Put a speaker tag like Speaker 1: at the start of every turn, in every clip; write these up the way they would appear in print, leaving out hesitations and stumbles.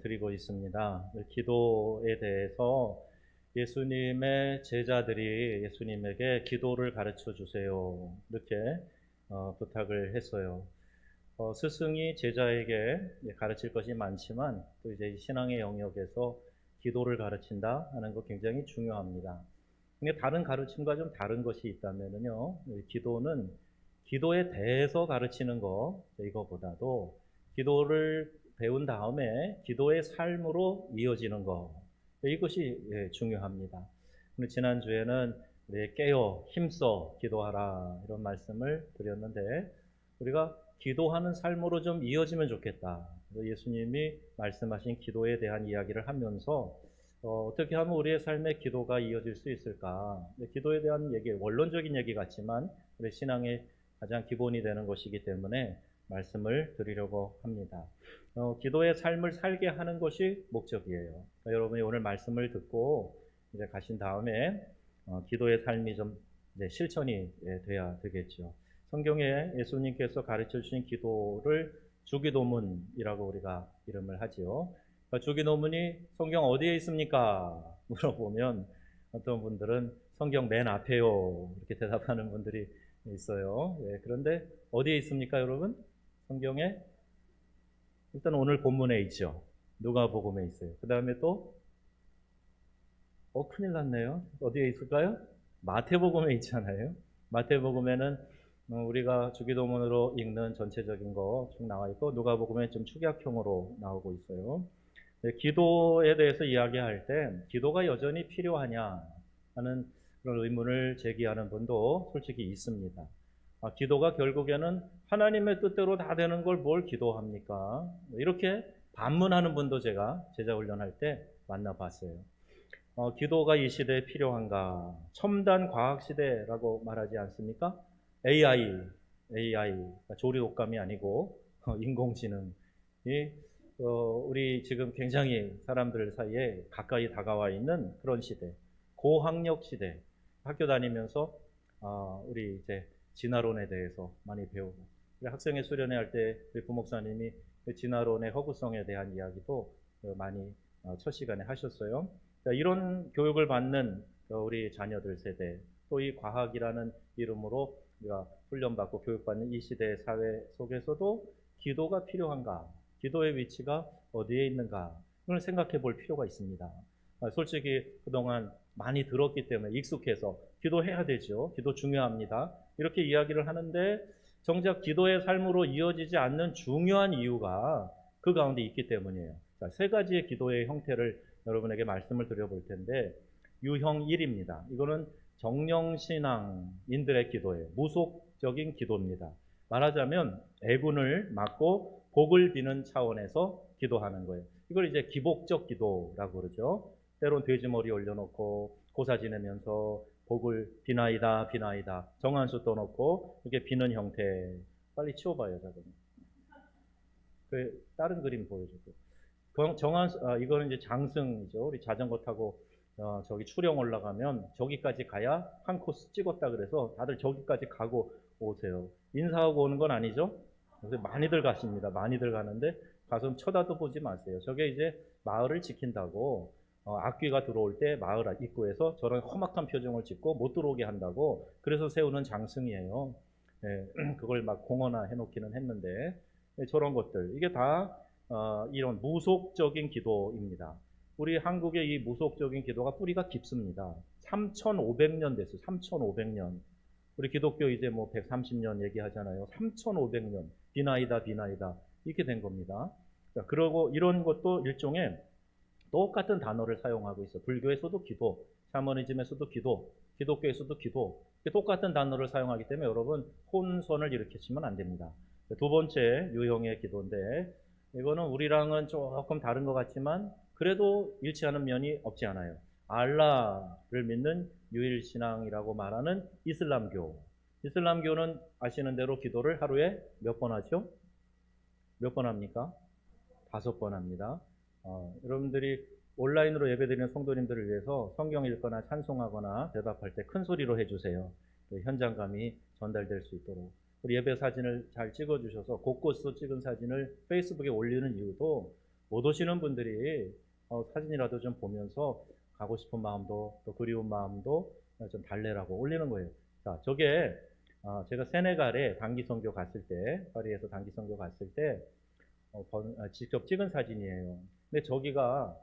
Speaker 1: 드리고 있습니다. 기도에 대해서 예수님의 제자들이 예수님에게 기도를 가르쳐 주세요. 이렇게 부탁을 했어요. 스승이 제자에게 가르칠 것이 많지만 또 이제 신앙의 영역에서 기도를 가르친다 하는 거 굉장히 중요합니다. 근데 다른 가르침과 좀 다른 것이 있다면요, 기도는 기도에 대해서 가르치는 거 이거보다도 기도를 배운 다음에 기도의 삶으로 이어지는 거 이것이 중요합니다. 지난주에는 깨어 힘써 기도하라 이런 말씀을 드렸는데 우리가 기도하는 삶으로 좀 이어지면 좋겠다. 예수님이 말씀하신 기도에 대한 이야기를 하면서 어떻게 하면 우리의 삶의 기도가 이어질 수 있을까? 기도에 대한 얘기, 원론적인 얘기 같지만 우리 신앙의 가장 기본이 되는 것이기 때문에 말씀을 드리려고 합니다. 기도의 삶을 살게 하는 것이 목적이에요. 그러니까 여러분이 오늘 말씀을 듣고 이제 가신 다음에 기도의 삶이 좀 이제 실천이 돼야 되겠죠. 성경에 예수님께서 가르쳐 주신 기도를 주기도문이라고 우리가 이름을 하지요. 그러니까 주기도문이 성경 어디에 있습니까? 물어보면 어떤 분들은 성경 맨 앞에요. 이렇게 대답하는 분들이 있어요. 그런데 어디에 있습니까, 여러분? 성경에 일단 오늘 본문에 있죠. 누가복음에 있어요. 그 다음에 또 큰일 났네요. 어디에 있을까요? 마태복음에 있잖아요. 마태복음에는 우리가 주기도문으로 읽는 전체적인 거 쭉 나와 있고 누가복음에 좀 축약형으로 나오고 있어요. 기도에 대해서 이야기할 때 기도가 여전히 필요하냐 하는 그런 의문을 제기하는 분도 솔직히 있습니다. 기도가 결국에는 하나님의 뜻대로 다 되는 걸 뭘 기도합니까? 이렇게 반문하는 분도 제가 제자 훈련할 때 만나봤어요. 기도가 이 시대에 필요한가? 첨단 과학 시대라고 말하지 않습니까? AI, 그러니까 조리 독감이 아니고 인공지능이 우리 지금 굉장히 사람들 사이에 가까이 다가와 있는 그런 시대, 고학력 시대. 학교 다니면서 우리 이제 진화론에 대해서 많이 배우고 학생회 수련회 할 때 부목사님이 진화론의 허구성에 대한 이야기도 많이 첫 시간에 하셨어요. 이런 교육을 받는 우리 자녀들 세대 또 이 과학이라는 이름으로 우리가 훈련받고 교육받는 이 시대의 사회 속에서도 기도가 필요한가? 기도의 위치가 어디에 있는가? 이걸 생각해 볼 필요가 있습니다. 솔직히 그동안 많이 들었기 때문에 익숙해서 기도해야 되죠. 기도 중요합니다. 이렇게 이야기를 하는데 정작 기도의 삶으로 이어지지 않는 중요한 이유가 그 가운데 있기 때문이에요. 자, 세 가지의 기도의 형태를 여러분에게 말씀을 드려볼 텐데 유형 1입니다. 이거는 정령신앙인들의 기도예요. 무속적인 기도입니다. 말하자면 애군을 막고 복을 비는 차원에서 기도하는 거예요. 이걸 이제 기복적 기도라고 그러죠. 때론 돼지머리 올려놓고 고사 지내면서 복을 비나이다 비나이다 정한수 떠놓고 이렇게 비는 형태. 빨리 치워봐요. 그 다른 그림 보여줄게요. 이거는 이제 장승이죠. 우리 자전거 타고 저기 추령 올라가면 저기까지 가야 한 코스 찍었다 그래서 다들 저기까지 가고 오세요. 인사하고 오는 건 아니죠? 그래서 많이들 가십니다. 많이들 가는데 가서 쳐다도 보지 마세요. 저게 이제 마을을 지킨다고 악귀가 들어올 때 마을 입구에서 저런 험악한 표정을 짓고 못 들어오게 한다고 그래서 세우는 장승이에요. 그걸 막 공언화 해놓기는 했는데 저런 것들 이게 다 이런 무속적인 기도입니다. 우리 한국의 이 무속적인 기도가 뿌리가 깊습니다. 3,500년 됐어요. 3,500년. 우리 기독교 이제 뭐 130년 얘기하잖아요. 3,500년. 비나이다, 비나이다. 이렇게 된 겁니다. 자, 그리고 이런 것도 일종의 똑같은 단어를 사용하고 있어요. 불교에서도 기도, 샤머니즘에서도 기도, 기독교에서도 기도. 똑같은 단어를 사용하기 때문에 여러분 혼선을 일으키시면 안 됩니다. 두 번째 유형의 기도인데 이거는 우리랑은 조금 다른 것 같지만 그래도 일치하는 면이 없지 않아요. 알라를 믿는 유일신앙이라고 말하는 이슬람교. 이슬람교는 아시는 대로 기도를 하루에 몇 번 하죠? 몇 번 합니까? 5번 합니다. 여러분들이 온라인으로 예배드리는 성도님들을 위해서 성경 읽거나 찬송하거나 대답할 때 큰 소리로 해주세요. 현장감이 전달될 수 있도록. 우리 예배 사진을 잘 찍어주셔서 곳곳으로 찍은 사진을 페이스북에 올리는 이유도 못 오시는 분들이 사진이라도 좀 보면서 가고 싶은 마음도 또 그리운 마음도 좀 달래라고 올리는 거예요. 자, 저게 제가 세네갈에 단기 선교 갔을 때, 파리에서 단기 선교 갔을 때 직접 찍은 사진이에요. 근데 저기가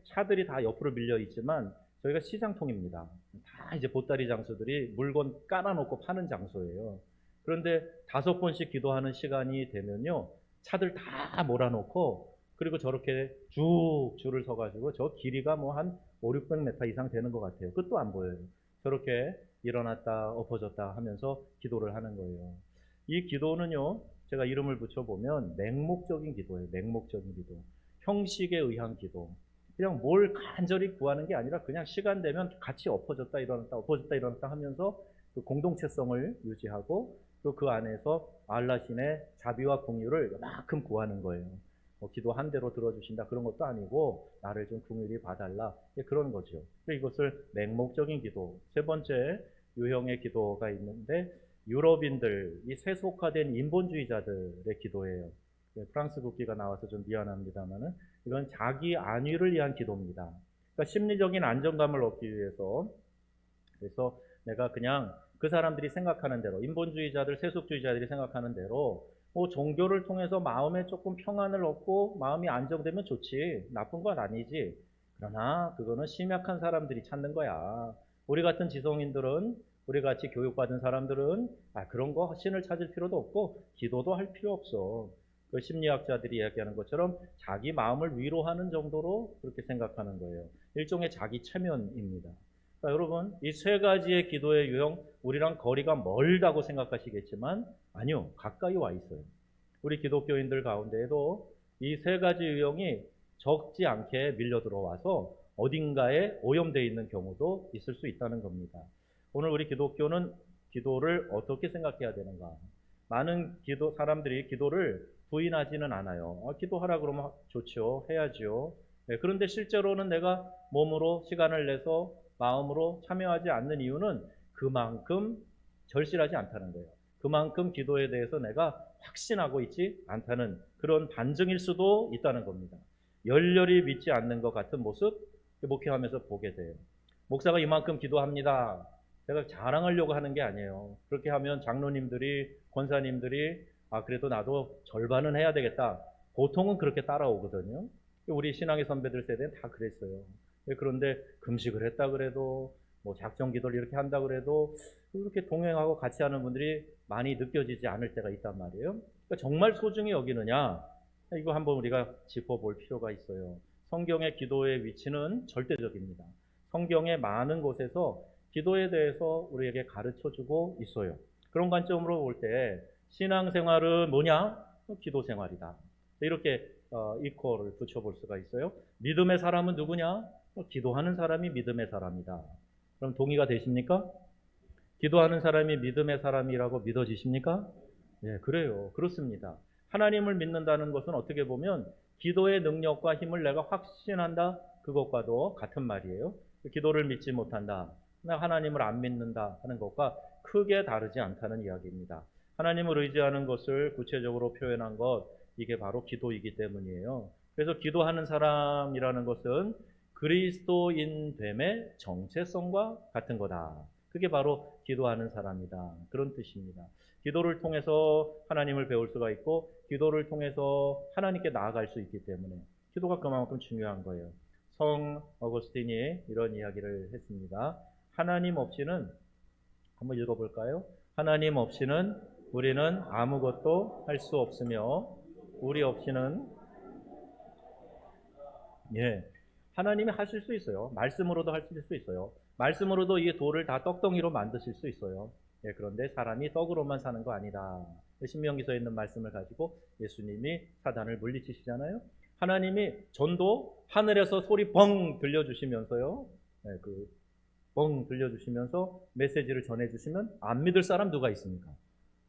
Speaker 1: 차들이 다 옆으로 밀려 있지만 저희가 시장통입니다. 다 이제 보따리 장수들이 물건 깔아놓고 파는 장소예요. 그런데 5번씩 기도하는 시간이 되면요, 차들 다 몰아놓고, 그리고 저렇게 쭉 줄을 서가지고 저 길이가 뭐 한 5, 600m 이상 되는 것 같아요. 끝도 안 보여요. 저렇게 일어났다 엎어졌다 하면서 기도를 하는 거예요. 이 기도는요, 제가 이름을 붙여보면 맹목적인 기도예요. 맹목적인 기도. 형식에 의한 기도. 그냥 뭘 간절히 구하는 게 아니라 그냥 시간 되면 같이 엎어졌다 일어났다 엎어졌다 일어났다 하면서 그 공동체성을 유지하고 또 그 안에서 알라신의 자비와 긍휼을 요만큼 구하는 거예요. 기도 한 대로 들어주신다 그런 것도 아니고 나를 좀 긍휼히 봐달라 그런 거죠. 이것을 맹목적인 기도. 세 번째 유형의 기도가 있는데 유럽인들, 이 세속화된 인본주의자들의 기도예요. 프랑스 국기가 나와서 좀 미안합니다만은 이건 자기 안위를 위한 기도입니다. 그러니까 심리적인 안정감을 얻기 위해서, 그래서 내가 그냥 그 사람들이 생각하는 대로, 인본주의자들, 세속주의자들이 생각하는 대로 종교를 통해서 마음에 조금 평안을 얻고 마음이 안정되면 좋지, 나쁜 건 아니지. 그러나 그거는 심약한 사람들이 찾는 거야. 우리 같은 지성인들은, 우리 같이 교육받은 사람들은 그런 거 신을 찾을 필요도 없고 기도도 할 필요 없어. 그 심리학자들이 이야기하는 것처럼 자기 마음을 위로하는 정도로 그렇게 생각하는 거예요. 일종의 자기 체면입니다. 그러니까 여러분, 이 세 가지의 기도의 유형, 우리랑 거리가 멀다고 생각하시겠지만 아니요, 가까이 와 있어요. 우리 기독교인들 가운데에도 이 세 가지 유형이 적지 않게 밀려 들어와서 어딘가에 오염되어 있는 경우도 있을 수 있다는 겁니다. 오늘 우리 기독교는 기도를 어떻게 생각해야 되는가? 많은 사람들이 기도를 부인하지는 않아요. 기도하라 그러면 좋죠. 해야죠. 네, 그런데 실제로는 내가 몸으로 시간을 내서 마음으로 참여하지 않는 이유는 그만큼 절실하지 않다는 거예요. 그만큼 기도에 대해서 내가 확신하고 있지 않다는 그런 반증일 수도 있다는 겁니다. 열렬히 믿지 않는 것 같은 모습 목회하면서 보게 돼요. 목사가 이만큼 기도합니다. 제가 자랑하려고 하는 게 아니에요. 그렇게 하면 장로님들이, 권사님들이 그래도 나도 절반은 해야 되겠다. 보통은 그렇게 따라오거든요. 우리 신앙의 선배들 세대는 다 그랬어요. 그런데 금식을 했다 그래도, 작정 기도를 이렇게 한다 그래도 그렇게 동행하고 같이 하는 분들이 많이 느껴지지 않을 때가 있단 말이에요. 그러니까 정말 소중히 여기느냐? 이거 한번 우리가 짚어볼 필요가 있어요. 성경의 기도의 위치는 절대적입니다. 성경의 많은 곳에서 기도에 대해서 우리에게 가르쳐주고 있어요. 그런 관점으로 볼 때 신앙생활은 뭐냐? 기도생활이다. 이렇게 이퀄을 붙여볼 수가 있어요. 믿음의 사람은 누구냐? 기도하는 사람이 믿음의 사람이다. 그럼 동의가 되십니까? 기도하는 사람이 믿음의 사람이라고 믿어지십니까? 네, 그래요. 그렇습니다. 하나님을 믿는다는 것은 어떻게 보면 기도의 능력과 힘을 내가 확신한다, 그것과도 같은 말이에요. 기도를 믿지 못한다, 하나님을 안 믿는다 하는 것과 크게 다르지 않다는 이야기입니다. 하나님을 의지하는 것을 구체적으로 표현한 것, 이게 바로 기도이기 때문이에요. 그래서 기도하는 사람이라는 것은 그리스도인됨의 정체성과 같은 거다. 그게 바로 기도하는 사람이다. 그런 뜻입니다. 기도를 통해서 하나님을 배울 수가 있고 기도를 통해서 하나님께 나아갈 수 있기 때문에 기도가 그만큼 중요한 거예요. 성 어거스틴이 이런 이야기를 했습니다. 하나님 없이는, 한번 읽어볼까요? 하나님 없이는 우리는 아무것도 할 수 없으며 우리 없이는, 하나님이 하실 수 있어요. 말씀으로도 하실 수 있어요. 말씀으로도 이 돌을 다 떡덩이로 만드실 수 있어요. 그런데 사람이 떡으로만 사는 거 아니다. 신명기서에 있는 말씀을 가지고 예수님이 사단을 물리치시잖아요. 하나님이 전도 하늘에서 소리 뻥 들려주시면서요. 뻥 들려주시면서 메시지를 전해주시면 안 믿을 사람 누가 있습니까?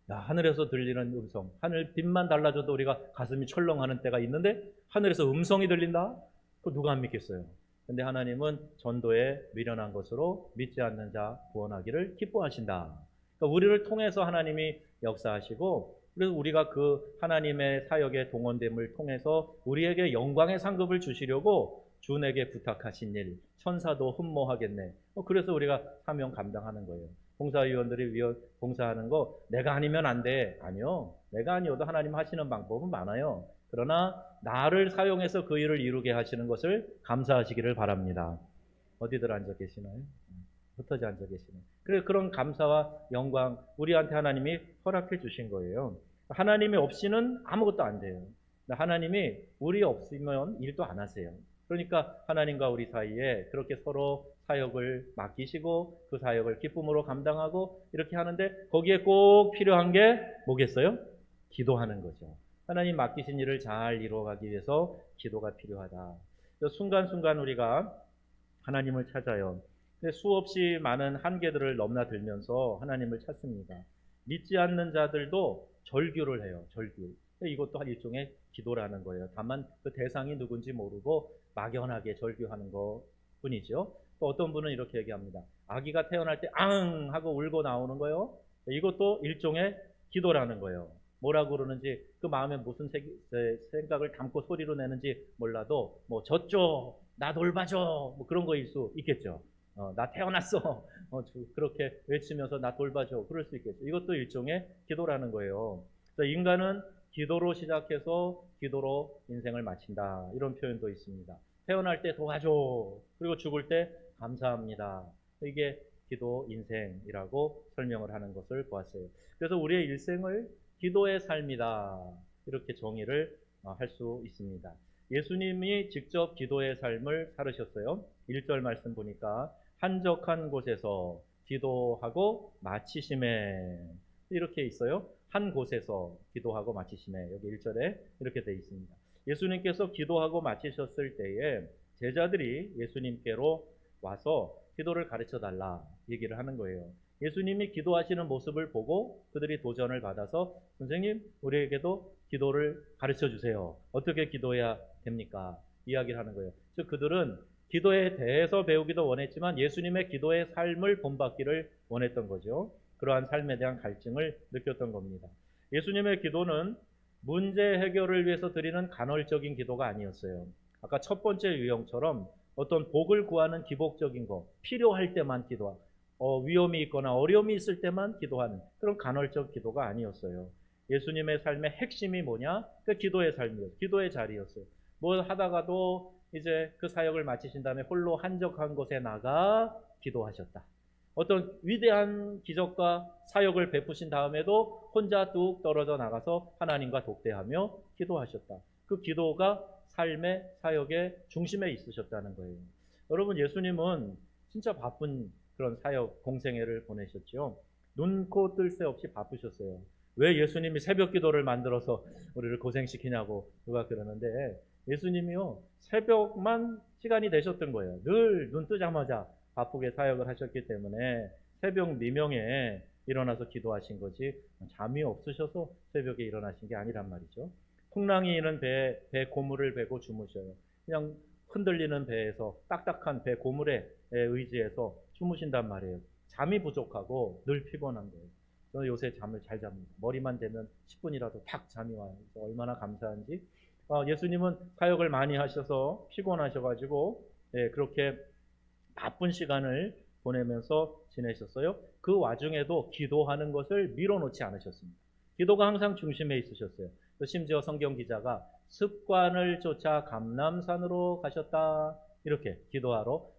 Speaker 1: 하늘에서 들리는 음성, 하늘 빛만 달라져도 우리가 가슴이 철렁하는 때가 있는데 하늘에서 음성이 들린다? 그 누가 안 믿겠어요? 근데 하나님은 전도에 미련한 것으로 믿지 않는 자 구원하기를 기뻐하신다. 그러니까 우리를 통해서 하나님이 역사하시고 그래서 우리가 그 하나님의 사역의 동원됨을 통해서 우리에게 영광의 상급을 주시려고 주에게 부탁하신 일, 천사도 흠모하겠네. 그래서 우리가 사명 감당하는 거예요. 봉사위원들이 봉사하는 거 내가 아니면 안 돼. 아니요. 내가 아니어도 하나님 하시는 방법은 많아요. 그러나 나를 사용해서 그 일을 이루게 하시는 것을 감사하시기를 바랍니다. 어디들 앉아 계시나요? 흩어져 앉아 계시나요? 그래서 그런 감사와 영광 우리한테 하나님이 허락해 주신 거예요. 하나님이 없이는 아무것도 안 돼요. 하나님이 우리 없으면 일도 안 하세요. 그러니까 하나님과 우리 사이에 그렇게 서로 사역을 맡기시고 그 사역을 기쁨으로 감당하고 이렇게 하는데 거기에 꼭 필요한 게 뭐겠어요? 기도하는 거죠. 하나님 맡기신 일을 잘 이루어가기 위해서 기도가 필요하다. 순간순간 우리가 하나님을 찾아요. 근데 수없이 많은 한계들을 넘나들면서 하나님을 찾습니다. 믿지 않는 자들도 절규를 해요. 절규. 이것도 한 일종의 기도라는 거예요. 다만 그 대상이 누군지 모르고 막연하게 절규하는 것 뿐이죠. 또 어떤 분은 이렇게 얘기합니다. 아기가 태어날 때 앙 하고 울고 나오는 거예요. 이것도 일종의 기도라는 거예요. 뭐라고 그러는지 그 마음에 무슨 생각을 담고 소리로 내는지 몰라도 뭐 젖줘, 나 돌봐줘, 뭐 그런 거일 수 있겠죠. 나 태어났어. 그렇게 외치면서 나 돌봐줘. 그럴 수 있겠죠. 이것도 일종의 기도라는 거예요. 그래서 인간은 기도로 시작해서 기도로 인생을 마친다. 이런 표현도 있습니다. 태어날 때 도와줘. 그리고 죽을 때 감사합니다. 이게 기도 인생이라고 설명을 하는 것을 보았어요. 그래서 우리의 일생을 기도의 삶이다. 이렇게 정의를 할 수 있습니다. 예수님이 직접 기도의 삶을 살으셨어요. 1절 말씀 보니까 한적한 곳에서 기도하고 마치심에 이렇게 있어요. 한 곳에서 기도하고 마치심에 여기 1절에 이렇게 되어 있습니다. 예수님께서 기도하고 마치셨을 때에 제자들이 예수님께로 와서 기도를 가르쳐 달라 얘기를 하는 거예요. 예수님이 기도하시는 모습을 보고 그들이 도전을 받아서 선생님 우리에게도 기도를 가르쳐 주세요. 어떻게 기도해야 됩니까? 이야기를 하는 거예요. 즉 그들은 기도에 대해서 배우기도 원했지만 예수님의 기도의 삶을 본받기를 원했던 거죠. 그러한 삶에 대한 갈증을 느꼈던 겁니다. 예수님의 기도는 문제 해결을 위해서 드리는 간헐적인 기도가 아니었어요. 아까 첫 번째 유형처럼 어떤 복을 구하는 기복적인 거, 필요할 때만 기도하고 위험이 있거나 어려움이 있을 때만 기도하는 그런 간헐적 기도가 아니었어요. 예수님의 삶의 핵심이 뭐냐? 그 기도의 삶이었어요. 기도의 자리였어요. 뭘 하다가도 이제 그 사역을 마치신 다음에 홀로 한적한 곳에 나가 기도하셨다. 어떤 위대한 기적과 사역을 베푸신 다음에도 혼자 뚝 떨어져 나가서 하나님과 독대하며 기도하셨다. 그 기도가 삶의 사역의 중심에 있으셨다는 거예요. 여러분 예수님은 진짜 바쁜 그런 사역 공생애를 보내셨죠. 눈코 뜰 새 없이 바쁘셨어요. 왜 예수님이 새벽 기도를 만들어서 우리를 고생시키냐고 누가 그러는데 예수님이요 새벽만 시간이 되셨던 거예요. 늘 눈 뜨자마자 바쁘게 사역을 하셨기 때문에 새벽 미명에 일어나서 기도하신 거지 잠이 없으셔서 새벽에 일어나신 게 아니란 말이죠. 풍랑이 있는 배 고물을 베고 주무셔요. 그냥 흔들리는 배에서 딱딱한 배 고물에 의지해서 주무신단 말이에요. 잠이 부족하고 늘 피곤한 거예요. 저는 요새 잠을 잘 잡니다. 머리만 대면 10분이라도 탁 잠이 와요. 얼마나 감사한지. 예수님은 사역을 많이 하셔서 피곤하셔가지고 그렇게 바쁜 시간을 보내면서 지내셨어요. 그 와중에도 기도하는 것을 밀어놓지 않으셨습니다. 기도가 항상 중심에 있으셨어요. 심지어 성경 기자가 습관을 쫓아 감람산으로 가셨다. 이렇게 기도하러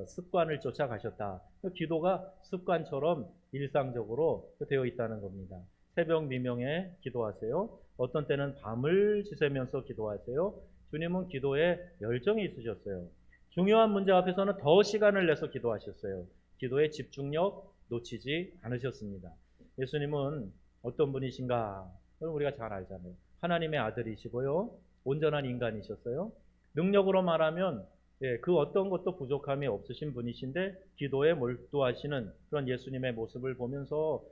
Speaker 1: 습관을 쫓아 가셨다. 기도가 습관처럼 일상적으로 되어 있다는 겁니다. 새벽 미명에 기도하세요. 어떤 때는 밤을 지새면서 기도하세요. 주님은 기도에 열정이 있으셨어요. 중요한 문제 앞에서는 더 시간을 내서 기도하셨어요. 기도의 집중력 놓치지 않으셨습니다. 예수님은 어떤 분이신가? 그럼 우리가 잘 알잖아요. 하나님의 아들이시고요. 온전한 인간이셨어요. 능력으로 말하면 그 어떤 것도 부족함이 없으신 분이신데 기도에 몰두하시는 그런 예수님의 모습을 보면서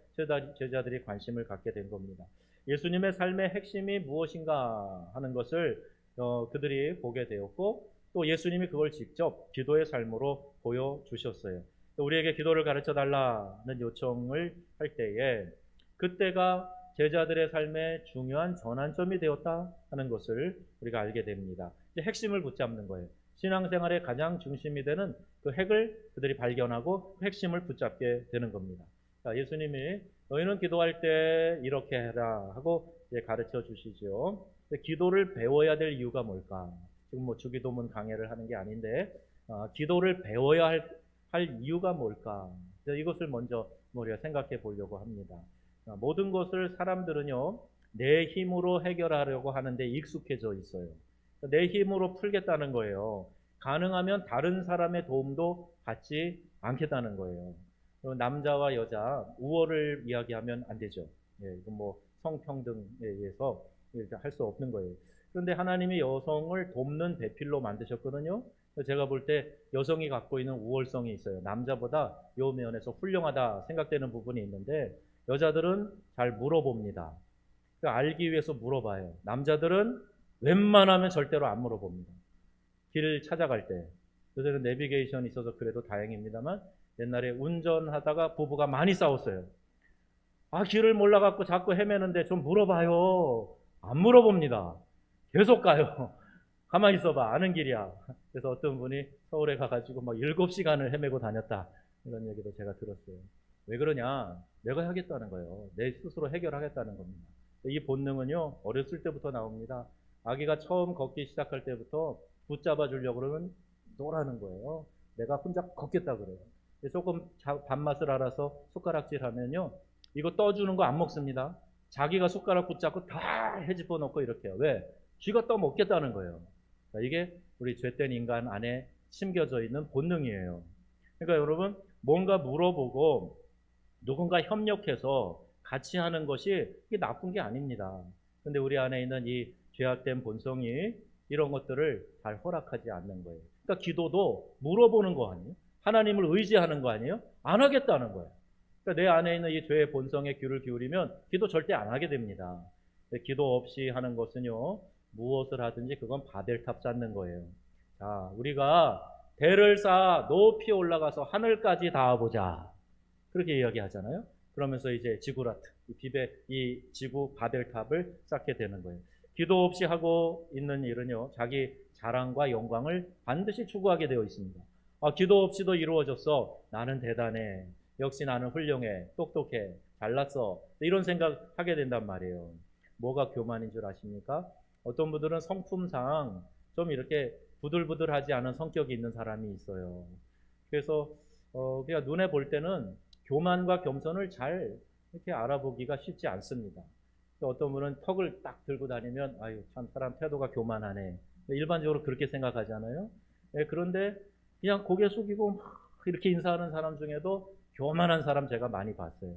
Speaker 1: 제자들이 관심을 갖게 된 겁니다. 예수님의 삶의 핵심이 무엇인가 하는 것을 그들이 보게 되었고 또 예수님이 그걸 직접 기도의 삶으로 보여주셨어요. 우리에게 기도를 가르쳐 달라는 요청을 할 때에 그때가 제자들의 삶에 중요한 전환점이 되었다 하는 것을 우리가 알게 됩니다. 이제 핵심을 붙잡는 거예요. 신앙생활의 가장 중심이 되는 그 핵을 그들이 발견하고 그 핵심을 붙잡게 되는 겁니다. 자, 예수님이 너희는 기도할 때 이렇게 해라 하고 가르쳐 주시죠. 기도를 배워야 될 이유가 뭘까? 지금 뭐 주기도문 강해를 하는 게 아닌데 기도를 배워야 할 이유가 뭘까? 이것을 먼저 우리가 생각해 보려고 합니다. 모든 것을 사람들은요, 내 힘으로 해결하려고 하는데 익숙해져 있어요. 내 힘으로 풀겠다는 거예요. 가능하면 다른 사람의 도움도 받지 않겠다는 거예요. 남자와 여자 우월을 이야기하면 안 되죠. 이건 뭐 성평등에 의해서 할 수 없는 거예요. 그런데 하나님이 여성을 돕는 배필로 만드셨거든요. 제가 볼 때 여성이 갖고 있는 우월성이 있어요. 남자보다 이 면에서 훌륭하다 생각되는 부분이 있는데 여자들은 잘 물어봅니다. 알기 위해서 물어봐요. 남자들은 웬만하면 절대로 안 물어봅니다. 길을 찾아갈 때. 요새는 내비게이션이 있어서 그래도 다행입니다만 옛날에 운전하다가 부부가 많이 싸웠어요. 길을 몰라갖고 자꾸 헤매는데 좀 물어봐요. 안 물어봅니다. 계속 가요. 가만히 있어봐. 아는 길이야. 그래서 어떤 분이 서울에 가가지고 막 7시간을 헤매고 다녔다. 이런 얘기도 제가 들었어요. 왜 그러냐? 내가 하겠다는 거예요. 내 스스로 해결하겠다는 겁니다. 이 본능은요, 어렸을 때부터 나옵니다. 아기가 처음 걷기 시작할 때부터 붙잡아 주려고 그러면 노라는 거예요. 내가 혼자 걷겠다 그래요. 조금 밥맛을 알아서 숟가락질 하면요, 이거 떠주는 거 안 먹습니다. 자기가 숟가락 붙잡고 다 헤집어 놓고 이렇게 해요. 왜? 쥐가 떠먹겠다는 거예요. 이게 우리 죄된 인간 안에 심겨져 있는 본능이에요. 그러니까 여러분, 뭔가 물어보고 누군가 협력해서 같이 하는 것이 이게 나쁜 게 아닙니다. 근데 우리 안에 있는 이 죄악된 본성이 이런 것들을 잘 허락하지 않는 거예요. 그러니까 기도도 물어보는 거 아니에요? 하나님을 의지하는 거 아니에요? 안 하겠다는 거예요. 그러니까 내 안에 있는 이 죄의 본성에 귀를 기울이면 기도 절대 안 하게 됩니다. 기도 없이 하는 것은요, 무엇을 하든지 그건 바벨탑 쌓는 거예요. 자, 우리가 배를 쌓아 높이 올라가서 하늘까지 닿아보자. 그렇게 이야기하잖아요. 그러면서 이제 지구라트, 이 지구 바벨탑을 쌓게 되는 거예요. 기도 없이 하고 있는 일은요, 자기 자랑과 영광을 반드시 추구하게 되어 있습니다. 기도 없이도 이루어졌어. 나는 대단해. 역시 나는 훌륭해. 똑똑해. 잘났어. 이런 생각 하게 된단 말이에요. 뭐가 교만인 줄 아십니까? 어떤 분들은 성품상 좀 이렇게 부들부들하지 않은 성격이 있는 사람이 있어요. 그래서 그냥 눈에 볼 때는 교만과 겸손을 잘 이렇게 알아보기가 쉽지 않습니다. 어떤 분은 턱을 딱 들고 다니면 아유 참 사람 태도가 교만하네. 일반적으로 그렇게 생각하잖아요. 그런데 그냥 고개 숙이고 막 이렇게 인사하는 사람 중에도 교만한 사람 제가 많이 봤어요.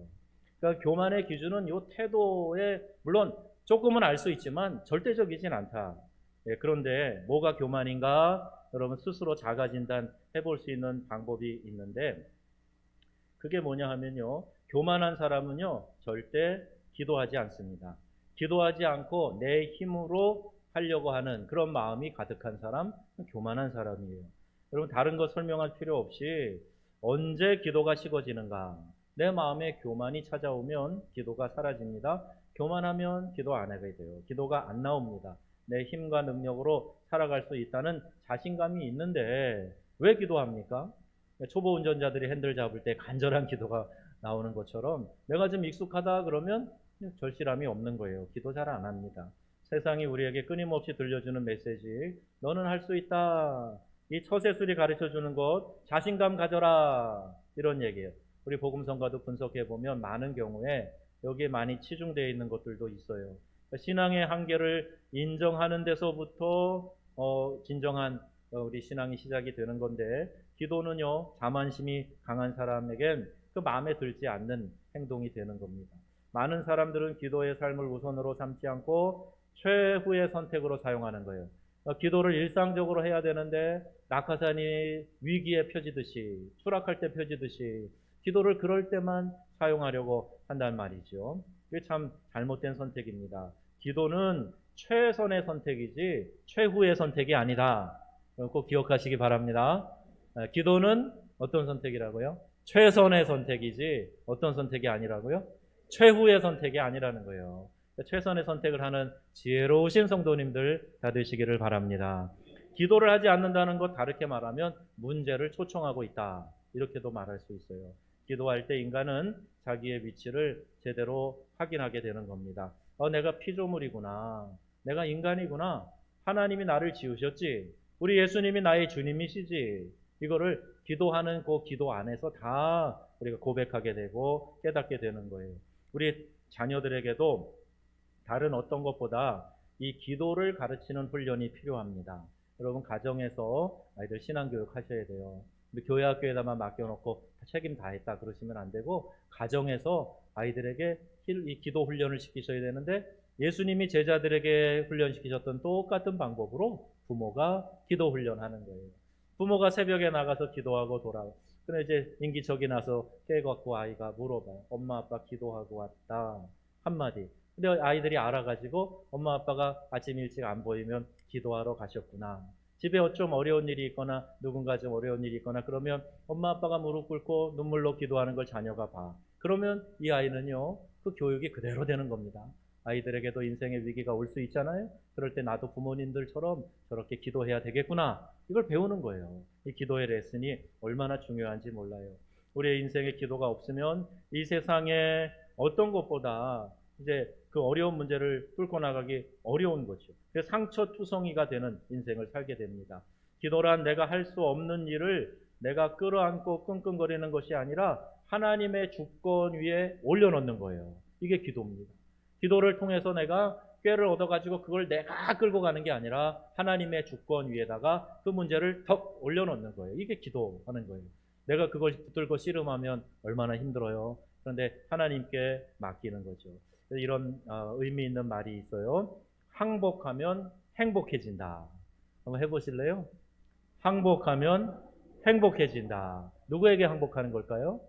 Speaker 1: 그러니까 교만의 기준은 이 태도에 물론 조금은 알 수 있지만 절대적이진 않다. 그런데 뭐가 교만인가? 여러분 스스로 자가 진단 해볼 수 있는 방법이 있는데 그게 뭐냐 하면요. 교만한 사람은요. 절대 기도하지 않습니다. 기도하지 않고 내 힘으로 하려고 하는 그런 마음이 가득한 사람, 교만한 사람이에요. 여러분 다른 거 설명할 필요 없이 언제 기도가 식어지는가? 내 마음에 교만이 찾아오면 기도가 사라집니다. 교만하면 기도 안 하게 돼요. 기도가 안 나옵니다. 내 힘과 능력으로 살아갈 수 있다는 자신감이 있는데 왜 기도합니까? 초보 운전자들이 핸들 잡을 때 간절한 기도가 나오는 것처럼 내가 좀 익숙하다 그러면 절실함이 없는 거예요. 기도 잘 안 합니다. 세상이 우리에게 끊임없이 들려주는 메시지, 너는 할 수 있다. 이 처세술이 가르쳐주는 것, 자신감 가져라. 이런 얘기예요. 우리 복음성가도 분석해보면 많은 경우에 여기에 많이 치중되어 있는 것들도 있어요. 신앙의 한계를 인정하는 데서부터 진정한 우리 신앙이 시작이 되는 건데 기도는요, 자만심이 강한 사람에겐 그 마음에 들지 않는 행동이 되는 겁니다. 많은 사람들은 기도의 삶을 우선으로 삼지 않고 최후의 선택으로 사용하는 거예요. 기도를 일상적으로 해야 되는데 낙하산이 위기에 펴지듯이 추락할 때 펴지듯이 기도를 그럴 때만 사용하려고 한단 말이죠. 이게 참 잘못된 선택입니다. 기도는 최선의 선택이지 최후의 선택이 아니다. 꼭 기억하시기 바랍니다. 기도는 어떤 선택이라고요? 최선의 선택이지 어떤 선택이 아니라고요? 최후의 선택이 아니라는 거예요. 최선의 선택을 하는 지혜로우신 성도님들 다 되시기를 바랍니다. 기도를 하지 않는다는 것, 다르게 말하면 문제를 초청하고 있다, 이렇게도 말할 수 있어요. 기도할 때 인간은 자기의 위치를 제대로 확인하게 되는 겁니다. 내가 피조물이구나, 내가 인간이구나, 하나님이 나를 지으셨지, 우리 예수님이 나의 주님이시지, 이거를 기도하는 그 기도 안에서 다 우리가 고백하게 되고 깨닫게 되는 거예요. 우리 자녀들에게도 다른 어떤 것보다 이 기도를 가르치는 훈련이 필요합니다. 여러분, 가정에서 아이들 신앙교육 하셔야 돼요. 교회 학교에다만 맡겨놓고 책임 다 했다 그러시면 안 되고, 가정에서 아이들에게 이 기도 훈련을 시키셔야 되는데, 예수님이 제자들에게 훈련시키셨던 똑같은 방법으로 부모가 기도 훈련하는 거예요. 부모가 새벽에 나가서 기도하고 돌아와요. 근데 이제 인기척이 나서 깨갖고 아이가 물어봐요. 엄마 아빠 기도하고 왔다 한마디. 근데 아이들이 알아가지고 엄마 아빠가 아침 일찍 안 보이면 기도하러 가셨구나. 집에 좀 어려운 일이 있거나 누군가 좀 어려운 일이 있거나 그러면 엄마 아빠가 무릎 꿇고 눈물로 기도하는 걸 자녀가 봐. 그러면 이 아이는요, 그 교육이 그대로 되는 겁니다. 아이들에게도 인생의 위기가 올 수 있잖아요. 그럴 때 나도 부모님들처럼 저렇게 기도해야 되겠구나, 이걸 배우는 거예요. 이 기도의 레슨이 얼마나 중요한지 몰라요. 우리의 인생에 기도가 없으면 이 세상에 어떤 것보다 이제 그 어려운 문제를 뚫고 나가기 어려운 거죠. 그래서 상처투성이가 되는 인생을 살게 됩니다. 기도란 내가 할 수 없는 일을 내가 끌어안고 끙끙거리는 것이 아니라 하나님의 주권 위에 올려놓는 거예요. 이게 기도입니다. 기도를 통해서 내가 꾀를 얻어가지고 그걸 내가 끌고 가는 게 아니라 하나님의 주권 위에다가 그 문제를 덕 올려놓는 거예요. 이게 기도하는 거예요. 내가 그걸 붙들고 씨름하면 얼마나 힘들어요. 그런데 하나님께 맡기는 거죠. 이런 의미 있는 말이 있어요. 항복하면 행복해진다. 한번 해보실래요? 항복하면 행복해진다. 누구에게 항복하는 걸까요?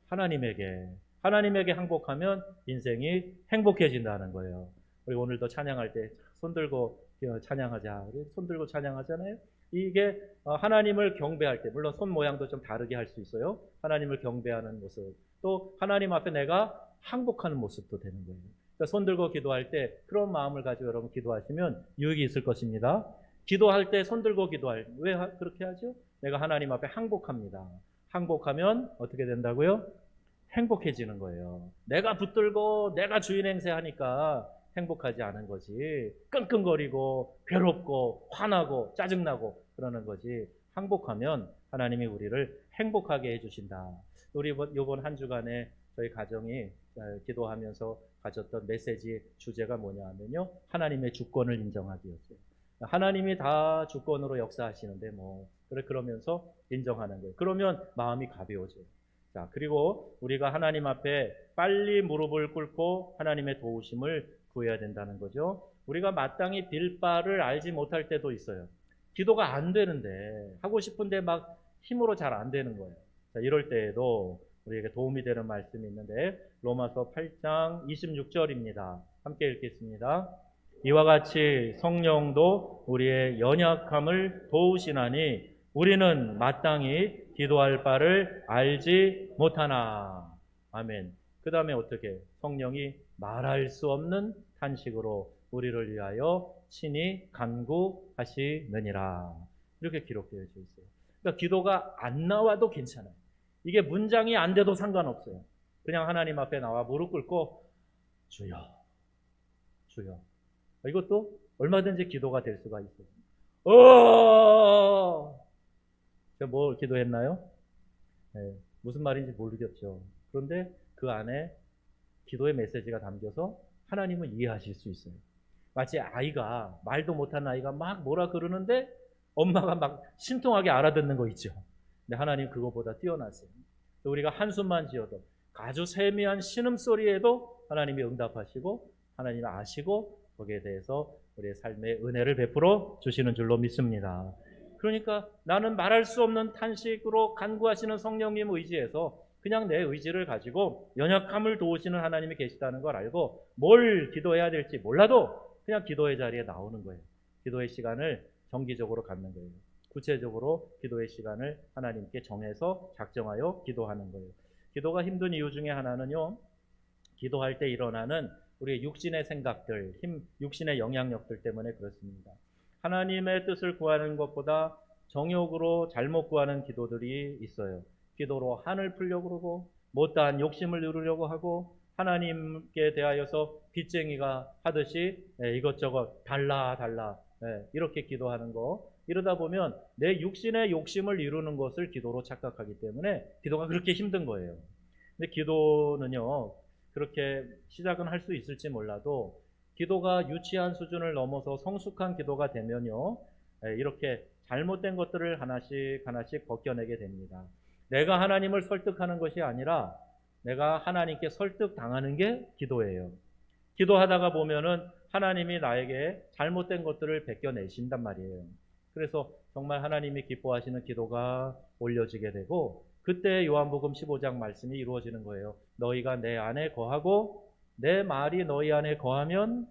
Speaker 1: 하나님에게. 하나님에게 항복하면 인생이 행복해진다는 거예요. 우리 오늘도 찬양할 때 손 들고 찬양하자. 손 들고 찬양하잖아요. 이게 하나님을 경배할 때, 물론 손 모양도 좀 다르게 할 수 있어요. 하나님을 경배하는 모습, 또 하나님 앞에 내가 항복하는 모습도 되는 거예요. 그러니까 손 들고 기도할 때 그런 마음을 가지고 여러분 기도하시면 유익이 있을 것입니다. 기도할 때 손 들고 왜 그렇게 하죠? 내가 하나님 앞에 항복합니다. 항복하면 어떻게 된다고요? 행복해지는 거예요. 내가 붙들고 내가 주인 행세하니까 행복하지 않은 거지. 끙끙거리고 괴롭고 화나고 짜증나고 그러는 거지. 항복하면 하나님이 우리를 행복하게 해주신다. 우리 이번 한 주간에 저희 가정이 기도하면서 가졌던 메시지 주제가 뭐냐 하면요, 하나님의 주권을 인정하기였어요. 하나님이 다 주권으로 역사하시는데 그러면서 인정하는 거예요. 그러면 마음이 가벼워져요. 자, 그리고 우리가 하나님 앞에 빨리 무릎을 꿇고 하나님의 도우심을 구해야 된다는 거죠. 우리가 마땅히 빌 바를 알지 못할 때도 있어요. 기도가 안 되는데, 하고 싶은데 막 힘으로 잘 안 되는 거예요. 자, 이럴 때에도 우리에게 도움이 되는 말씀이 있는데, 로마서 8장 26절입니다. 함께 읽겠습니다. 이와 같이 성령도 우리의 연약함을 도우시나니 우리는 마땅히 기도할 바를 알지 못하나. 아멘. 그 다음에 어떻게? 성령이 말할 수 없는 탄식으로 우리를 위하여 친히 간구하시느니라. 이렇게 기록되어 있어요. 그러니까 기도가 안 나와도 괜찮아요. 이게 문장이 안 돼도 상관없어요. 그냥 하나님 앞에 나와 무릎 꿇고 주여, 주여. 이것도 얼마든지 기도가 될 수가 있어요. 제가 뭘 기도했나요? 네, 무슨 말인지 모르겠죠. 그런데 그 안에 기도의 메시지가 담겨서 하나님은 이해하실 수 있어요. 마치 아이가, 말도 못하는 아이가 막 뭐라 그러는데 엄마가 막 신통하게 알아듣는 거 있죠. 근데 하나님 그거보다 뛰어나세요. 우리가 한숨만 지어도, 아주 세미한 신음소리에도 하나님이 응답하시고 하나님이 아시고 거기에 대해서 우리의 삶에 은혜를 베풀어 주시는 줄로 믿습니다. 그러니까 나는 말할 수 없는 탄식으로 간구하시는 성령님 의지에서 그냥 내 의지를 가지고 연약함을 도우시는 하나님이 계시다는 걸 알고 뭘 기도해야 될지 몰라도 그냥 기도의 자리에 나오는 거예요. 기도의 시간을 정기적으로 갖는 거예요. 구체적으로 기도의 시간을 하나님께 정해서 작정하여 기도하는 거예요. 기도가 힘든 이유 중에 하나는요, 기도할 때 일어나는 우리의 육신의 생각들, 육신의 영향력들 때문에 그렇습니다. 하나님의 뜻을 구하는 것보다 정욕으로 잘못 구하는 기도들이 있어요. 기도로 한을 풀려고 그러고 못다한 욕심을 누르려고 하고 하나님께 대하여서 빚쟁이가 하듯이 이것저것 달라 이렇게 기도하는 거, 이러다 보면 내 육신의 욕심을 이루는 것을 기도로 착각하기 때문에 기도가 그렇게 힘든 거예요. 근데 기도는요, 그렇게 시작은 할 수 있을지 몰라도 기도가 유치한 수준을 넘어서 성숙한 기도가 되면요, 이렇게 잘못된 것들을 하나씩 벗겨내게 됩니다. 내가 하나님을 설득하는 것이 아니라 내가 하나님께 설득당하는 게 기도예요. 기도하다가 보면은 하나님이 나에게 잘못된 것들을 벗겨내신단 말이에요. 그래서 정말 하나님이 기뻐하시는 기도가 올려지게 되고, 그때 요한복음 15장 말씀이 이루어지는 거예요. 너희가 내 안에 거하고 내 말이 너희 안에 거하면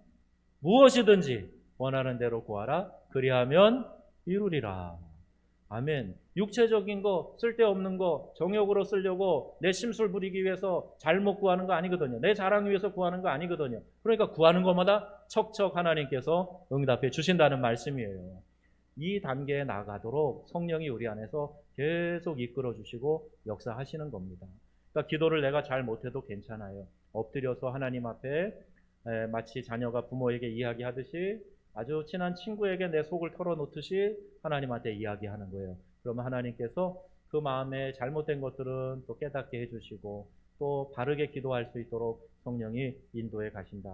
Speaker 1: 무엇이든지 원하는 대로 구하라. 그리하면 이루리라. 아멘. 육체적인 거, 쓸데없는 거, 정욕으로 쓰려고 내 심술 부리기 위해서 잘못 구하는 거 아니거든요. 내 자랑 위해서 구하는 거 아니거든요. 그러니까 구하는 것마다 척척 하나님께서 응답해 주신다는 말씀이에요. 이 단계에 나가도록 성령이 우리 안에서 계속 이끌어 주시고 역사하시는 겁니다. 그러니까 기도를 내가 잘 못해도 괜찮아요. 엎드려서 하나님 앞에 마치 자녀가 부모에게 이야기하듯이 아주 친한 친구에게 내 속을 털어놓듯이 하나님한테 이야기하는 거예요. 그러면 하나님께서 그 마음에 잘못된 것들은 또 깨닫게 해주시고 또 바르게 기도할 수 있도록 성령이 인도해 가신다.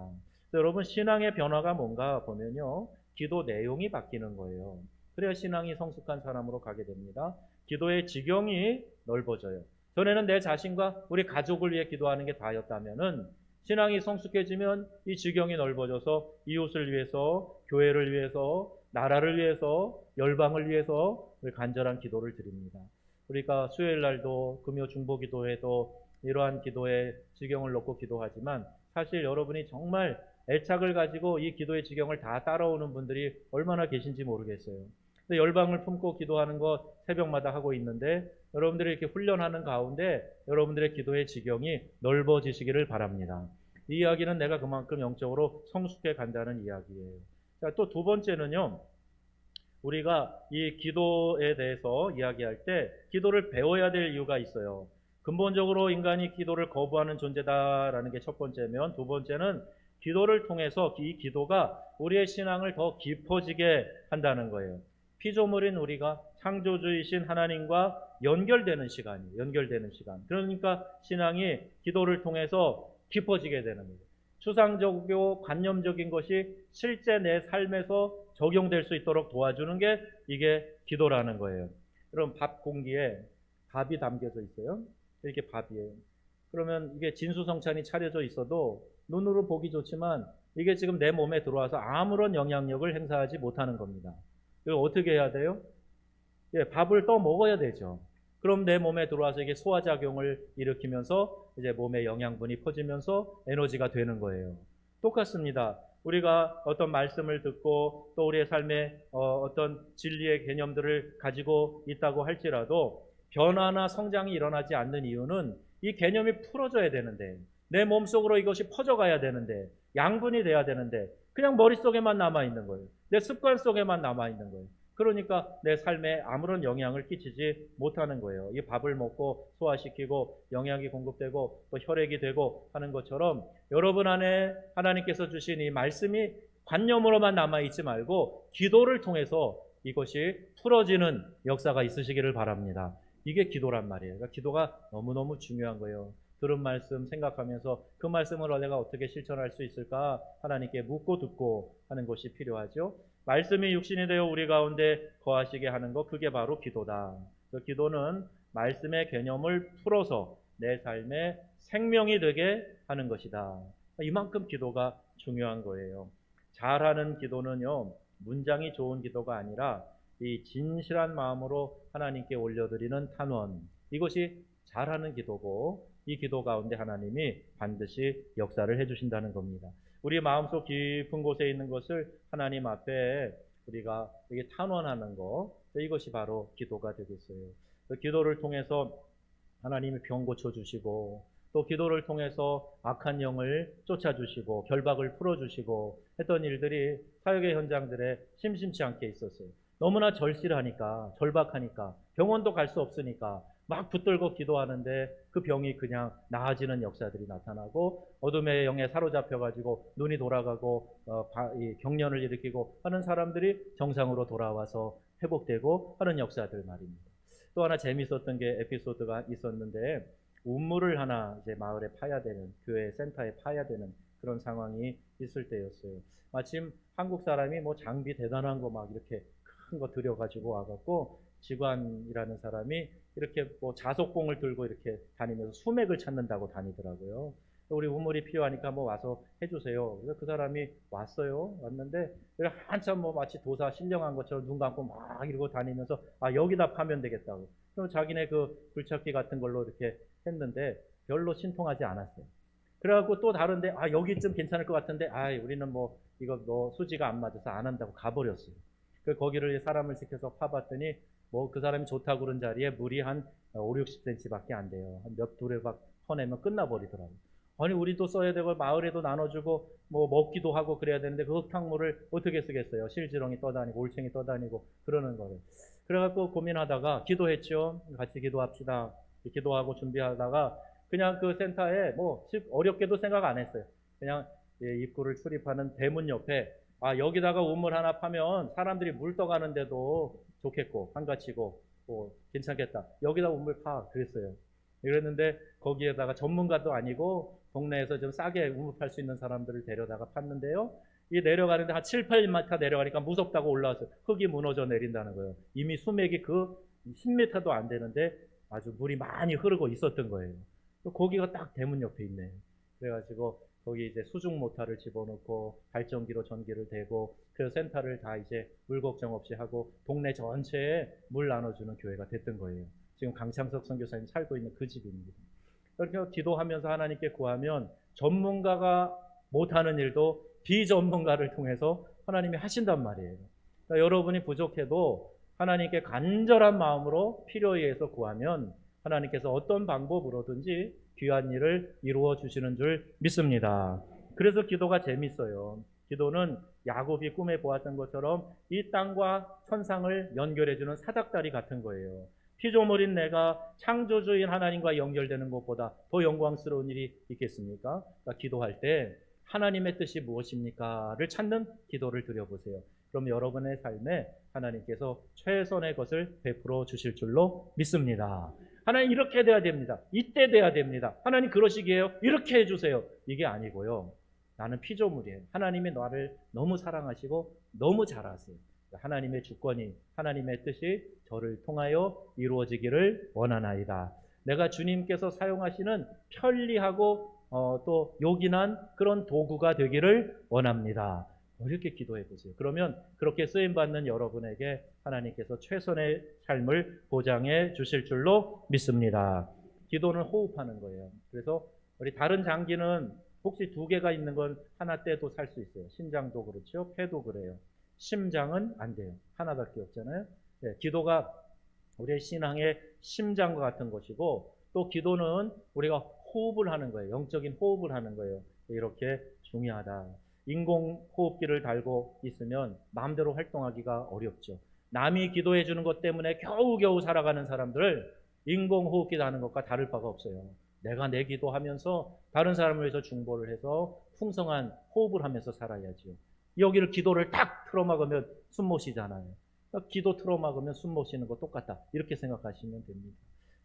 Speaker 1: 여러분, 신앙의 변화가 뭔가 보면요, 기도 내용이 바뀌는 거예요. 그래야 신앙이 성숙한 사람으로 가게 됩니다. 기도의 지경이 넓어져요. 전에는 내 자신과 우리 가족을 위해 기도하는 게 다였다면은 신앙이 성숙해지면 이 지경이 넓어져서 이웃을 위해서, 교회를 위해서, 나라를 위해서, 열방을 위해서 간절한 기도를 드립니다. 우리가 수요일 날도 금요 중보기도회도 이러한 기도의 지경을 놓고 기도하지만 사실 여러분이 정말 애착을 가지고 이 기도의 지경을 다 따라오는 분들이 얼마나 계신지 모르겠어요. 근데 열방을 품고 기도하는 거 새벽마다 하고 있는데 여러분들이 이렇게 훈련하는 가운데 여러분들의 기도의 지경이 넓어지시기를 바랍니다. 이 이야기는 내가 그만큼 영적으로 성숙해 간다는 이야기예요. 자, 또 두 번째는요, 우리가 이 기도에 대해서 이야기할 때 기도를 배워야 될 이유가 있어요. 근본적으로 인간이 기도를 거부하는 존재다라는 게 첫 번째면, 두 번째는 기도를 통해서 이 기도가 우리의 신앙을 더 깊어지게 한다는 거예요. 피조물인 우리가 창조주이신 하나님과 연결되는 시간이에요. 연결되는 시간. 그러니까 신앙이 기도를 통해서 깊어지게 되는 거예요. 추상적이고 관념적인 것이 실제 내 삶에서 적용될 수 있도록 도와주는 게 이게 기도라는 거예요. 그럼 밥 공기에 밥이 담겨져 있어요. 이렇게 밥이에요. 그러면 이게 진수성찬이 차려져 있어도 눈으로 보기 좋지만 이게 지금 내 몸에 들어와서 아무런 영향력을 행사하지 못하는 겁니다. 이거 어떻게 해야 돼요? 예, 밥을 또 먹어야 되죠. 그럼 내 몸에 들어와서 이게 소화작용을 일으키면서 이제 몸에 영양분이 퍼지면서 에너지가 되는 거예요. 똑같습니다. 우리가 어떤 말씀을 듣고 또 우리의 삶에 어떤 진리의 개념들을 가지고 있다고 할지라도 변화나 성장이 일어나지 않는 이유는 이 개념이 풀어져야 되는데, 내 몸속으로 이것이 퍼져가야 되는데, 양분이 돼야 되는데 그냥 머릿속에만 남아있는 거예요. 내 습관 속에만 남아있는 거예요. 그러니까 내 삶에 아무런 영향을 끼치지 못하는 거예요. 이 밥을 먹고 소화시키고 영양이 공급되고 또 혈액이 되고 하는 것처럼 여러분 안에 하나님께서 주신 이 말씀이 관념으로만 남아있지 말고 기도를 통해서 이것이 풀어지는 역사가 있으시기를 바랍니다. 이게 기도란 말이에요. 그러니까 기도가 너무너무 중요한 거예요. 들은 말씀 생각하면서 그 말씀을 내가 어떻게 실천할 수 있을까 하나님께 묻고 듣고 하는 것이 필요하죠. 말씀이 육신이 되어 우리 가운데 거하시게 하는 것, 그게 바로 기도다. 그 기도는 말씀의 개념을 풀어서 내 삶의 생명이 되게 하는 것이다. 이만큼 기도가 중요한 거예요. 잘하는 기도는요, 문장이 좋은 기도가 아니라 이 진실한 마음으로 하나님께 올려드리는 탄원, 이것이 잘하는 기도고 이 기도 가운데 하나님이 반드시 역사를 해주신다는 겁니다. 우리 마음속 깊은 곳에 있는 것을 하나님 앞에 우리가 이게 탄원하는 거, 이것이 바로 기도가 되겠어요. 그 기도를 통해서 하나님이 병 고쳐주시고 또 기도를 통해서 악한 영을 쫓아주시고 결박을 풀어주시고 했던 일들이 사역의 현장들에 심심치 않게 있었어요. 너무나 절실하니까, 절박하니까, 병원도 갈 수 없으니까 막 붙들고 기도하는데 그 병이 그냥 나아지는 역사들이 나타나고, 어둠의 영에 사로잡혀가지고 눈이 돌아가고 이 경련을 일으키고 하는 사람들이 정상으로 돌아와서 회복되고 하는 역사들 말입니다. 또 하나 재밌었던 게 에피소드가 있었는데, 우물을 하나 이제 마을에 파야 되는, 교회 센터에 파야 되는 그런 상황이 있을 때였어요. 마침 한국 사람이 뭐 장비 대단한 거 막 이렇게 큰 거 들여가지고 와갖고, 직관이라는 사람이 이렇게 뭐 자석봉을 들고 이렇게 다니면서 수맥을 찾는다고 다니더라고요. 우리 우물이 필요하니까 뭐 와서 해주세요. 그래서 그 사람이 왔어요. 왔는데 한참 뭐 마치 도사 신령한 것처럼 눈 감고 막 이러고 다니면서, 아, 여기다 파면 되겠다고. 그럼 자기네 그 굴착기 같은 걸로 이렇게 했는데 별로 신통하지 않았어요. 그래갖고 또 다른데, 아, 여기쯤 괜찮을 것 같은데, 아, 우리는 뭐 이거 뭐 수지가 안 맞아서 안 한다고 가버렸어요. 그 거기를 사람을 시켜서 파봤더니 뭐 그 사람이 좋다고 그런 자리에 물이 한 5, 60cm밖에 안 돼요. 한 몇 두레박 퍼내면 끝나버리더라고요. 아니, 우리도 써야 되고 마을에도 나눠주고 뭐 먹기도 하고 그래야 되는데 그 흙탕물을 어떻게 쓰겠어요? 실지렁이 떠다니고 올챙이 떠다니고 그러는 거를. 그래갖고 고민하다가 기도했죠. 같이 기도합시다. 기도하고 준비하다가 그냥 그 센터에 뭐 어렵게도 생각 안 했어요. 그냥 입구를 출입하는 대문 옆에, 아, 여기다가 우물 하나 파면 사람들이 물 떠가는데도 좋겠고 한가치고 뭐 괜찮겠다. 여기다 우물 파 그랬어요. 그랬는데 거기에다가 전문가도 아니고 동네에서 좀 싸게 우물 팔 수 있는 사람들을 데려다가 팠는데요. 이 내려가는데 한 7, 8m 내려가니까 무섭다고 올라와서 흙이 무너져 내린다는 거예요. 이미 수맥이 그 10m도 안 되는데 아주 물이 많이 흐르고 있었던 거예요. 거기가 딱 대문 옆에 있네. 그래가지고 거기 이제 수중 모터를 집어넣고 발전기로 전기를 대고 그 센터를 다 이제 물 걱정 없이 하고 동네 전체에 물 나눠주는 교회가 됐던 거예요. 지금 강창석 선교사님 살고 있는 그 집입니다. 그렇게 기도하면서 하나님께 구하면 전문가가 못하는 일도 비전문가를 통해서 하나님이 하신단 말이에요. 그러니까 여러분이 부족해도 하나님께 간절한 마음으로 필요에 의해서 구하면 하나님께서 어떤 방법으로든지 귀한 일을 이루어 주시는 줄 믿습니다. 그래서 기도가 재밌어요. 기도는 야곱이 꿈에 보았던 것처럼 이 땅과 천상을 연결해주는 사닥다리 같은 거예요. 피조물인 내가 창조주인 하나님과 연결되는 것보다 더 영광스러운 일이 있겠습니까? 그러니까 기도할 때 하나님의 뜻이 무엇입니까?를 찾는 기도를 드려보세요. 그럼 여러분의 삶에 하나님께서 최선의 것을 베풀어 주실 줄로 믿습니다. 하나님 이렇게 돼야 됩니다. 이때 돼야 됩니다. 하나님 그러시기에요. 이렇게 해주세요. 이게 아니고요. 나는 피조물이에요. 하나님이 나를 너무 사랑하시고 너무 잘 아세요. 하나님의 주권이, 하나님의 뜻이 저를 통하여 이루어지기를 원하나이다. 내가 주님께서 사용하시는 편리하고 또 요긴한 그런 도구가 되기를 원합니다. 이렇게 기도해 보세요. 그러면 그렇게 쓰임받는 여러분에게 하나님께서 최선의 삶을 보장해 주실 줄로 믿습니다. 기도는 호흡하는 거예요. 그래서 우리 다른 장기는 혹시 2개가 있는 건 하나 떼도 살 수 있어요. 신장도 그렇죠. 폐도 그래요. 심장은 안 돼요. 하나밖에 없잖아요. 네, 기도가 우리의 신앙의 심장과 같은 것이고, 또 기도는 우리가 호흡을 하는 거예요. 영적인 호흡을 하는 거예요. 이렇게 중요하다. 인공호흡기를 달고 있으면 마음대로 활동하기가 어렵죠. 남이 기도해 주는 것 때문에 겨우겨우 살아가는 사람들을 인공호흡기 다는 것과 다를 바가 없어요. 내가 내 기도하면서 다른 사람을 위해서 중보를 해서 풍성한 호흡을 하면서 살아야죠. 여기를 기도를 딱 틀어막으면 숨 못 쉬잖아요. 기도 틀어막으면 숨 못 쉬는 거 똑같다. 이렇게 생각하시면 됩니다.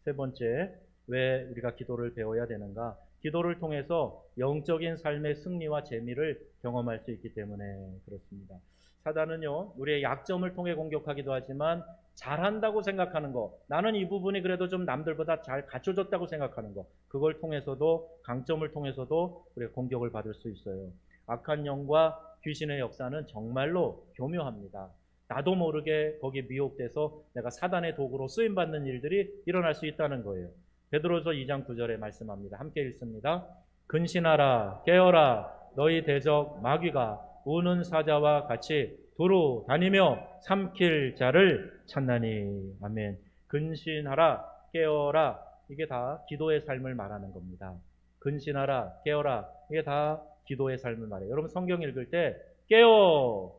Speaker 1: 세 번째, 왜 우리가 기도를 배워야 되는가? 기도를 통해서 영적인 삶의 승리와 재미를 경험할 수 있기 때문에 그렇습니다. 사단은요, 우리의 약점을 통해 공격하기도 하지만 잘한다고 생각하는 거, 나는 이 부분이 그래도 좀 남들보다 잘 갖춰졌다고 생각하는 거, 그걸 통해서도, 강점을 통해서도 우리가 공격을 받을 수 있어요. 악한 영과 귀신의 역사는 정말로 교묘합니다. 나도 모르게 거기에 미혹돼서 내가 사단의 도구로 쓰임받는 일들이 일어날 수 있다는 거예요. 베드로서 2장 9절에 말씀합니다. 함께 읽습니다. 근신하라, 깨어라, 너희 대적 마귀가 우는 사자와 같이 두루 다니며 삼킬 자를 찾나니. 아멘. 근신하라, 깨어라, 이게 다 기도의 삶을 말하는 겁니다. 근신하라, 깨어라. 이게 다 기도의 삶을 말해요. 여러분 성경 읽을 때 깨어,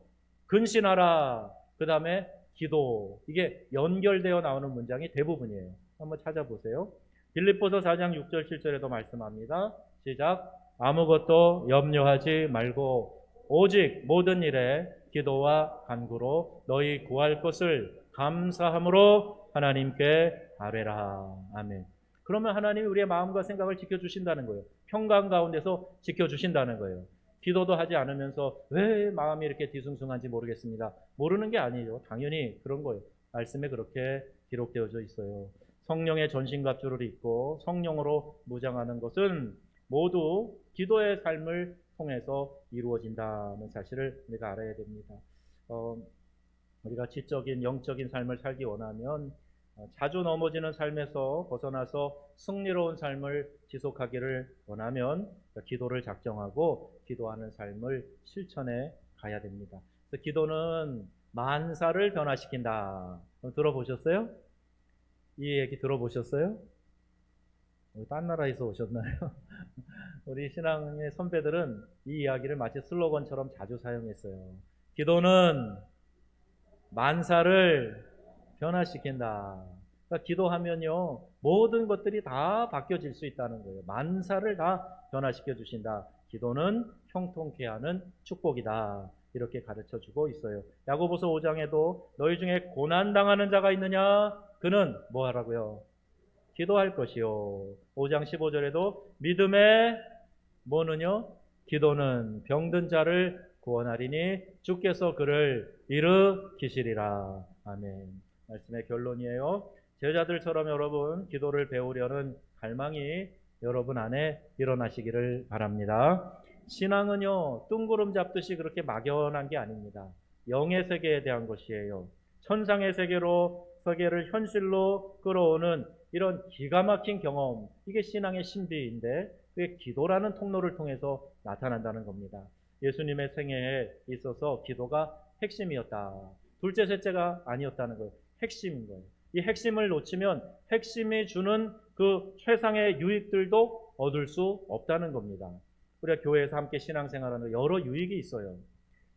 Speaker 1: 근신하라, 그 다음에 기도. 이게 연결되어 나오는 문장이 대부분이에요. 한번 찾아보세요. 빌립보서 4장 6절 7절에도 말씀합니다. 시작. 아무것도 염려하지 말고 오직 모든 일에 기도와 간구로 너희 구할 것을 감사함으로 하나님께 아뢰라. 아멘. 그러면 하나님이 우리의 마음과 생각을 지켜주신다는 거예요. 평강 가운데서 지켜주신다는 거예요. 기도도 하지 않으면서 왜 마음이 이렇게 뒤숭숭한지 모르겠습니다. 모르는 게 아니죠. 당연히 그런 거예요. 말씀에 그렇게 기록되어져 있어요. 성령의 전신갑주를 입고 성령으로 무장하는 것은 모두 기도의 삶을 통해서 이루어진다는 사실을 우리가 알아야 됩니다. 우리가 지적인 영적인 삶을 살기 원하면 자주 넘어지는 삶에서 벗어나서 승리로운 삶을 지속하기를 원하면 기도를 작정하고 기도하는 삶을 실천해 가야 됩니다. 그래서 기도는 만사를 변화시킨다. 들어보셨어요? 이 얘기 들어보셨어요? 딴 나라에서 오셨나요? 우리 신앙의 선배들은 이 이야기를 마치 슬로건처럼 자주 사용했어요. 기도는 만사를 변화시킨다. 그러니까 기도하면요, 모든 것들이 다 바뀌어질 수 있다는 거예요. 만사를 다 변화시켜 주신다. 기도는 형통케 하는 축복이다. 이렇게 가르쳐 주고 있어요. 야고보서 5장에도 너희 중에 고난당하는 자가 있느냐? 그는 뭐 하라고요? 기도할 것이요. 5장 15절에도 믿음의 뭐는요? 기도는 병든 자를 구원하리니 주께서 그를 일으키시리라. 아멘. 말씀의 결론이에요. 제자들처럼 여러분 기도를 배우려는 갈망이 여러분 안에 일어나시기를 바랍니다. 신앙은요, 뜬구름 잡듯이 그렇게 막연한 게 아닙니다. 영의 세계에 대한 것이에요. 천상의 세계를 현실로 끌어오는 이런 기가 막힌 경험, 이게 신앙의 신비인데 그게 기도라는 통로를 통해서 나타난다는 겁니다. 예수님의 생애에 있어서 기도가 핵심이었다. 둘째, 셋째가 아니었다는 거예요. 핵심인 거예요. 이 핵심을 놓치면 핵심이 주는 그 최상의 유익들도 얻을 수 없다는 겁니다. 우리가 교회에서 함께 신앙생활하는 여러 유익이 있어요.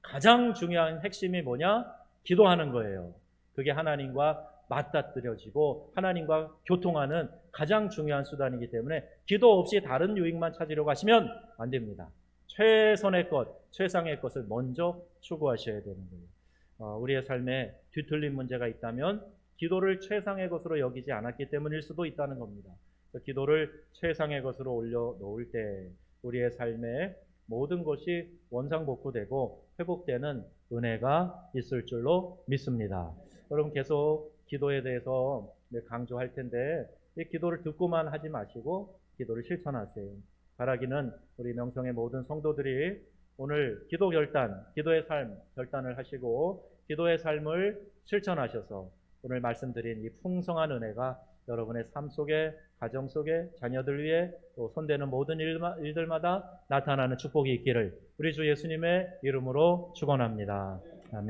Speaker 1: 가장 중요한 핵심이 뭐냐? 기도하는 거예요. 그게 하나님과 맞닥뜨려지고 하나님과 교통하는 가장 중요한 수단이기 때문에 기도 없이 다른 유익만 찾으려고 하시면 안 됩니다. 최선의 것, 최상의 것을 먼저 추구하셔야 되는 거예요. 우리의 삶에 뒤틀린 문제가 있다면 기도를 최상의 것으로 여기지 않았기 때문일 수도 있다는 겁니다. 기도를 최상의 것으로 올려놓을 때 우리의 삶에 모든 것이 원상복구되고 회복되는 은혜가 있을 줄로 믿습니다. 여러분 계속 기도에 대해서 강조할 텐데 이 기도를 듣고만 하지 마시고 기도를 실천하세요. 바라기는 우리 명성의 모든 성도들이 오늘 기도 결단, 기도의 삶 결단을 하시고 기도의 삶을 실천하셔서 오늘 말씀드린 이 풍성한 은혜가 여러분의 삶 속에, 가정 속에, 자녀들 위해 또 손대는 모든 일들마다 나타나는 축복이 있기를 우리 주 예수님의 이름으로 축원합니다.